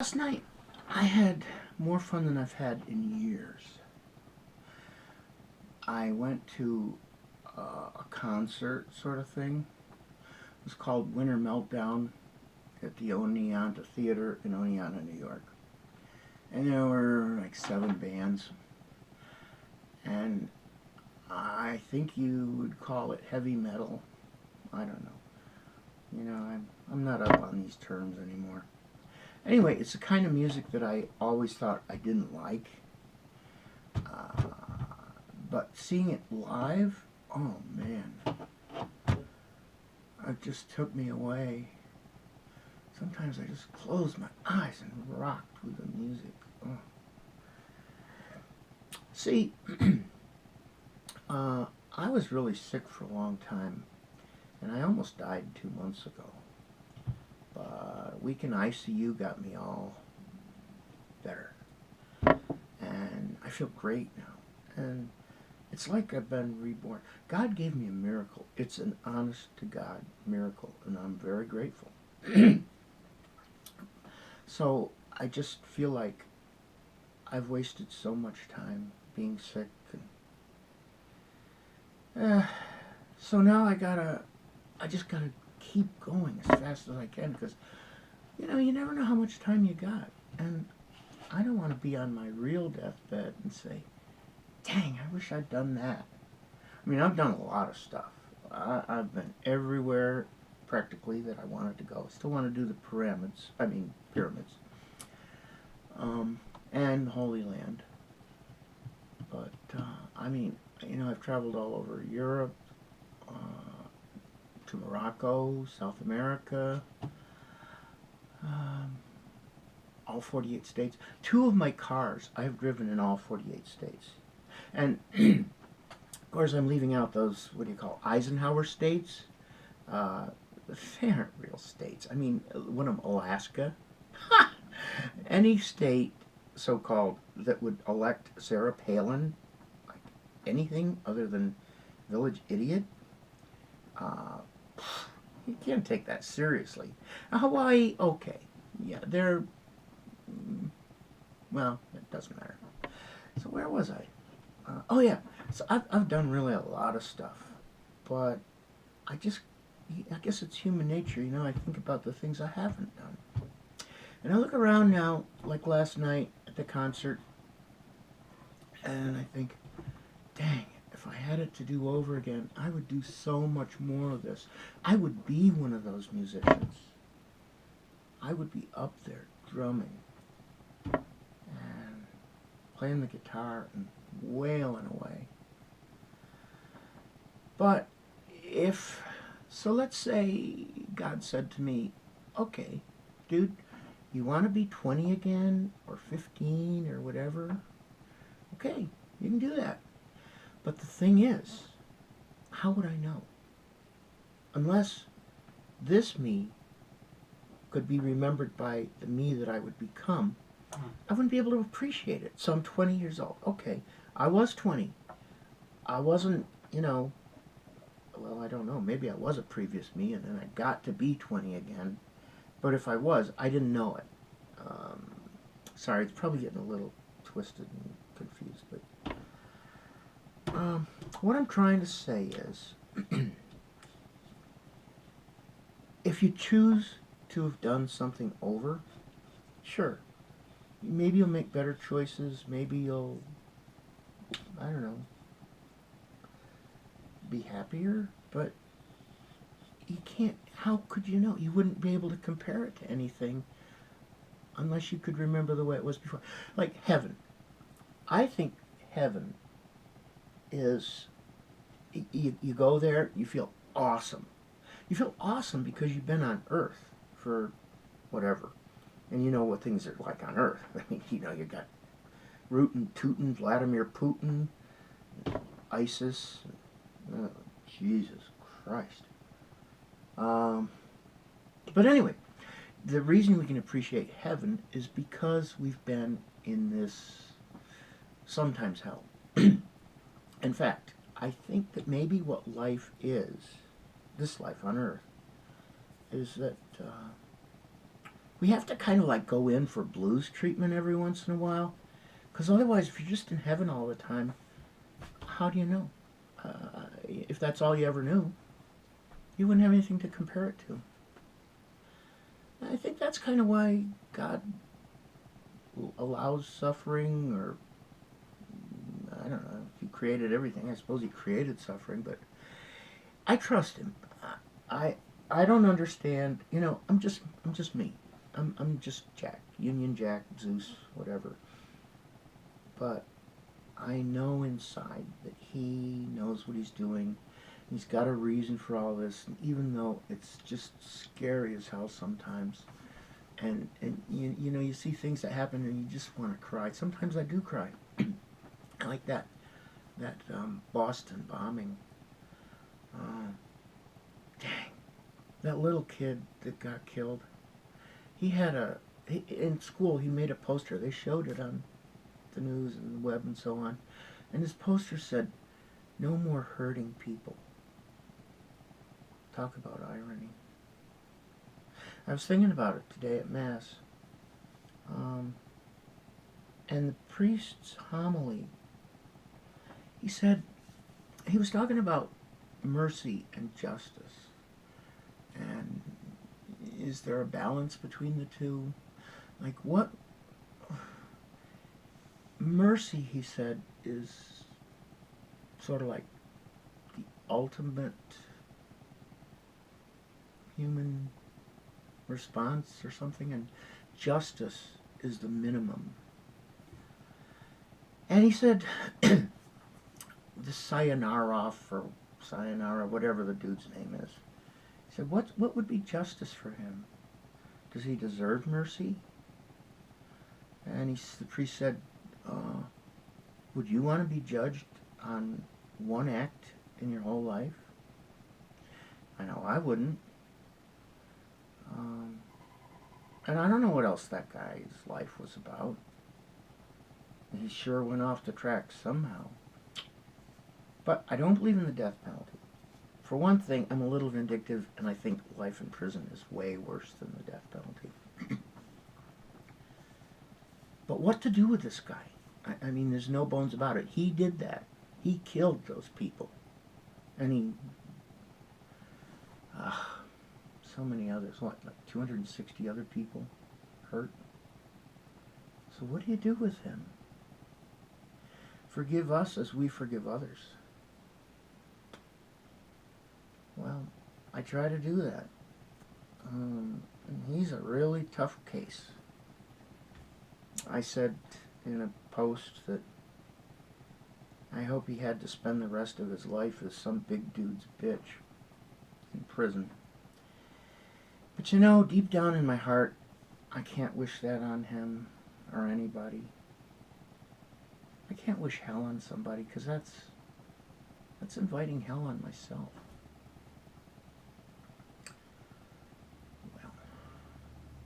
Last night, I had more fun than I've had in years. I went to a concert sort of thing. It was called Winter Meltdown at the Oneonta Theatre in Oneonta, New York. And there were like 7 bands. And I think you would call it heavy metal. I don't know. I'm not up on these terms anymore. Anyway, it's the kind of music that I always thought I didn't like. Uh, but seeing it live, oh man, it just took me away. Sometimes I just closed my eyes and rocked with the music. Oh. See, I was really sick for a long time, and I almost died 2 months ago. But a week in ICU got me all better. And I feel great now. And it's like I've been reborn. God gave me a miracle. It's an honest-to-God miracle, and I'm very grateful. So I just feel like I've wasted so much time being sick. So now I just gotta keep going as fast as I can, because you never know how much time you got, and I don't want to be on my real deathbed and say, dang, I wish I'd done that. I mean, I've done a lot of stuff. I've been everywhere practically that I wanted to go. I still want to do the pyramids, and Holy Land, but I've traveled all over Europe, to Morocco, South America, all 48 states. 2 of my cars, I have driven in all 48 states. And, of course, I'm leaving out those, Eisenhower states. They aren't real states. I mean, one of them, Alaska. Ha! Any state, so-called, that would elect Sarah Palin, like anything other than village idiot, you can't take that seriously. Hawaii, okay. Yeah, they're... Well, it doesn't matter. So where was I? Oh yeah, so I've done really a lot of stuff. But I guess it's human nature, I think about the things I haven't done. And I look around now, like last night at the concert, and I think, dang, if I had it to do over again, I would do so much more of this. I would be one of those musicians. I would be up there drumming and playing the guitar and wailing away. But let's say God said to me, okay, dude, you want to be 20 again, or 15, or whatever? Okay, you can do that. But the thing is, how would I know? Unless this me could be remembered by the me that I would become, I wouldn't be able to appreciate it. So I'm 20 years old. Okay, I was 20. I wasn't, well, I don't know. Maybe I was a previous me, and then I got to be 20 again. But if I was, I didn't know it. Sorry, it's probably getting a little twisted and confused, but what I'm trying to say is, if you choose to have done something over, sure, maybe you'll make better choices, maybe you'll, I don't know, be happier, but you can't, how could you know? You wouldn't be able to compare it to anything unless you could remember the way it was before. Like heaven. I think heaven is, you go there, you feel awesome. You feel awesome because you've been on Earth for whatever. And you know what things are like on Earth. I mean, you got Rootin' Tootin', Vladimir Putin, ISIS. Oh, Jesus Christ. But anyway, the reason we can appreciate heaven is because we've been in this, sometimes hell. In fact, I think that maybe what life is, this life on Earth, is that we have to kind of like go in for blues treatment every once in a while, because otherwise, if you're just in heaven all the time, how do you know? If that's all you ever knew, you wouldn't have anything to compare it to. I think that's kind of why God allows suffering, or I don't know. If He created everything, I suppose He created suffering, but I trust Him. I don't understand. You know, I'm just me. I'm just Jack, Union Jack, Zeus, whatever. But I know inside that He knows what He's doing. He's got a reason for all this, and even though it's just scary as hell sometimes, and you know, you see things that happen and you just want to cry. Sometimes I do cry, like that Boston bombing. Dang, that little kid that got killed. He had in school he made a poster. They showed it on the news and the web and so on, and his poster said, "No more hurting people." Talk about irony. I was thinking about it today at Mass, and the priest's homily, he said, he was talking about mercy and justice, and is there a balance between the two? Like, what? Mercy, he said, is sort of like the ultimate human response or something, and justice is the minimum. And he said, the Sayonara, whatever the dude's name is, he said, what would be justice for him? Does he deserve mercy? And the priest said, would you want to be judged on one act in your whole life? I know I wouldn't. And I don't know what else that guy's life was about. He sure went off the track somehow. But I don't believe in the death penalty. For one thing, I'm a little vindictive, and I think life in prison is way worse than the death penalty. But what to do with this guy? I mean, there's no bones about it. He did that. He killed those people. And he... so many others. What, like 260 other people hurt? So what do you do with him? Forgive us as we forgive others. Well, I try to do that. And he's a really tough case. I said in a post that I hope he had to spend the rest of his life as some big dude's bitch in prison. But you know, deep down in my heart, I can't wish that on him or anybody. I can't wish hell on somebody, because that's inviting hell on myself. Well,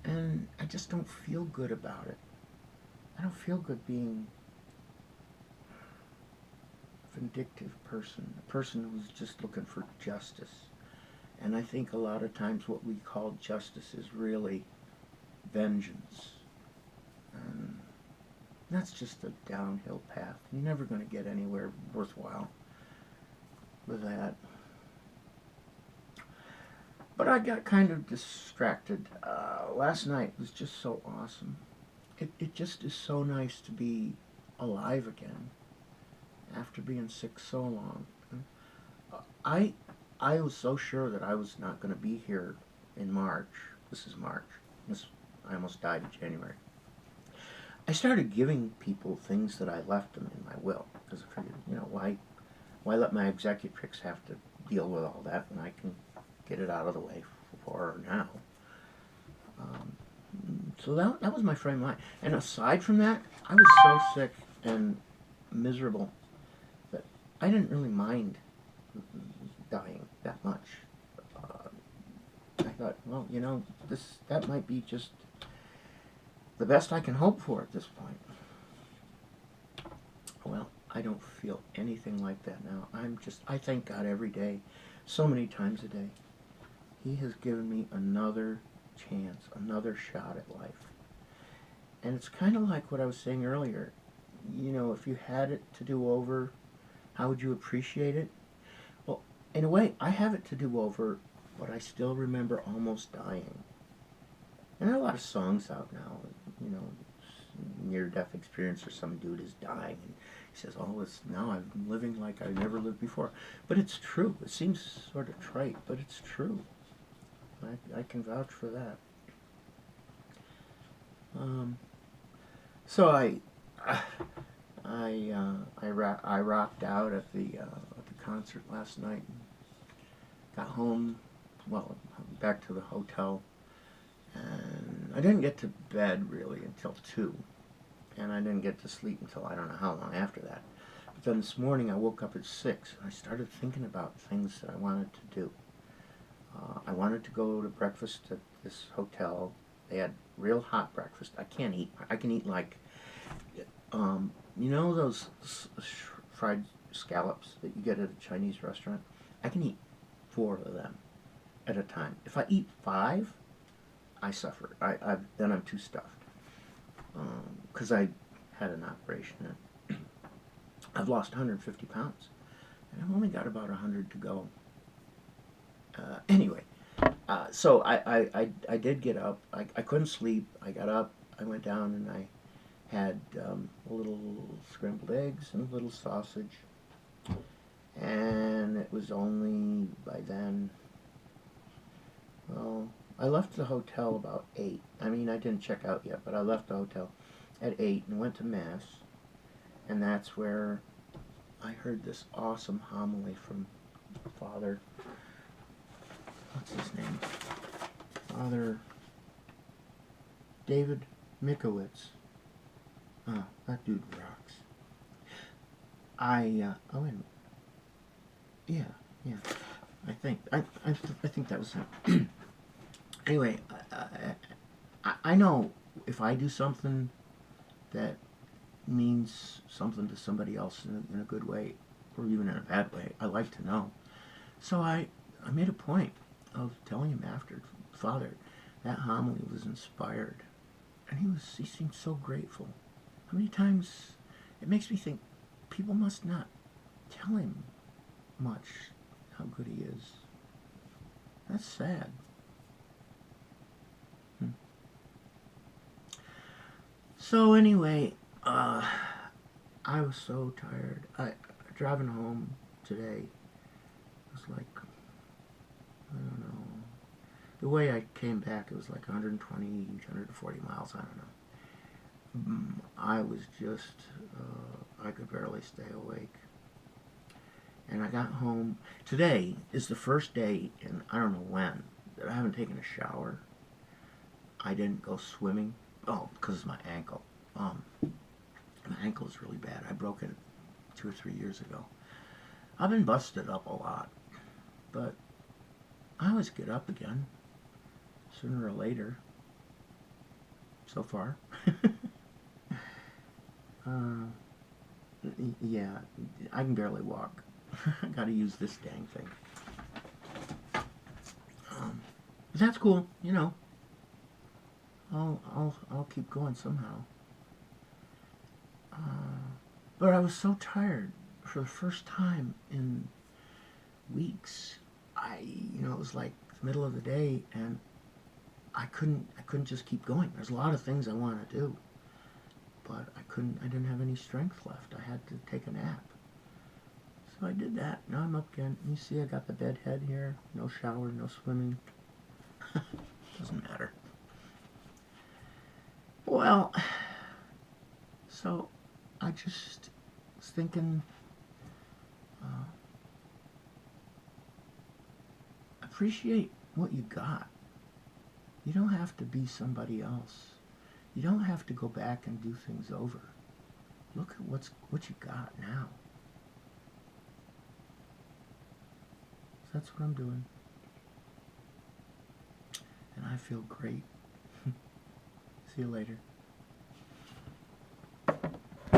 and I just don't feel good about it. I don't feel good being a vindictive person, a person who's just looking for justice. And I think a lot of times what we call justice is really vengeance. And that's just a downhill path. You're never going to get anywhere worthwhile with that. But I got kind of distracted. Last night was just so awesome. It just is so nice to be alive again after being sick so long. I was so sure that I was not going to be here in March. This is March. I almost died in January. I started giving people things that I left them in my will, because I figured, you know, why let my executrix have to deal with all that when I can get it out of the way for her now. So that was my frame of mind. And aside from that, I was so sick and miserable that I didn't really mind dying that much. I thought, well, you know, that might be just the best I can hope for at this point. Well, I don't feel anything like that now. I thank God every day, so many times a day. He has given me another chance, another shot at life. And it's kind of like what I was saying earlier. You know, if you had it to do over, how would you appreciate it? Well, in a way, I have it to do over, but I still remember almost dying. And there are a lot of songs out now, you know, near-death experience, or some dude is dying, and he says, oh, it's now I'm living like I never lived before. But it's true. It seems sort of trite, but it's true. I can vouch for that. So I rocked out at the concert last night. And got home, well, back to the hotel, and I didn't get to bed really until 2, and I didn't get to sleep until I don't know how long after that. But then this morning I woke up at 6, and I started thinking about things that I wanted to do. I wanted to go to breakfast at this hotel. They had real hot breakfast. I can eat like, you know those fried scallops that you get at a Chinese restaurant? I can eat 4 of them at a time. If I eat 5, I suffer. Then I'm too stuffed. Because I had an operation. And I've lost 150 pounds. And I've only got about 100 to go. Anyway, so I did get up. I couldn't sleep. I got up. I went down and I had a little scrambled eggs and a little sausage. And it was only by then, well, I left the hotel about 8. I mean, I didn't check out yet, but I left the hotel at 8 and went to Mass. And that's where I heard this awesome homily from Father, what's his name? Father David Mickiewicz. Oh, that dude rocks. Oh, wait a minute. Yeah. I think that was him. Anyway, I know if I do something that means something to somebody else in a good way, or even in a bad way, I like to know. So I made a point of telling him after, Father, that homily was inspired. And he seemed so grateful. How many times, it makes me think, people must not tell him much how good he is. That's sad. So anyway, I was so tired. Driving home today was like, I don't know. The way I came back, it was like 120, 140 miles, I don't know. I was just, I could barely stay awake. And I got home. Today is the first day in I don't know when that I haven't taken a shower. I didn't go swimming. Oh, because of my ankle. My ankle is really bad. I broke it 2 or 3 years ago. I've been busted up a lot. But I always get up again. Sooner or later. So far. Yeah, I can barely walk. I gotta use this dang thing. But that's cool, you know. I'll keep going somehow. But I was so tired for the first time in weeks. It was like the middle of the day, and I couldn't just keep going. There's a lot of things I want to do, but I didn't have any strength left. I had to take a nap. So I did that. Now I'm up again. You see I got the bed head here. No shower, no swimming. Doesn't matter. Well, so I just was thinking, appreciate what you got. You don't have to be somebody else. You don't have to go back and do things over. Look at what you got now. So that's what I'm doing. And I feel great. See you later.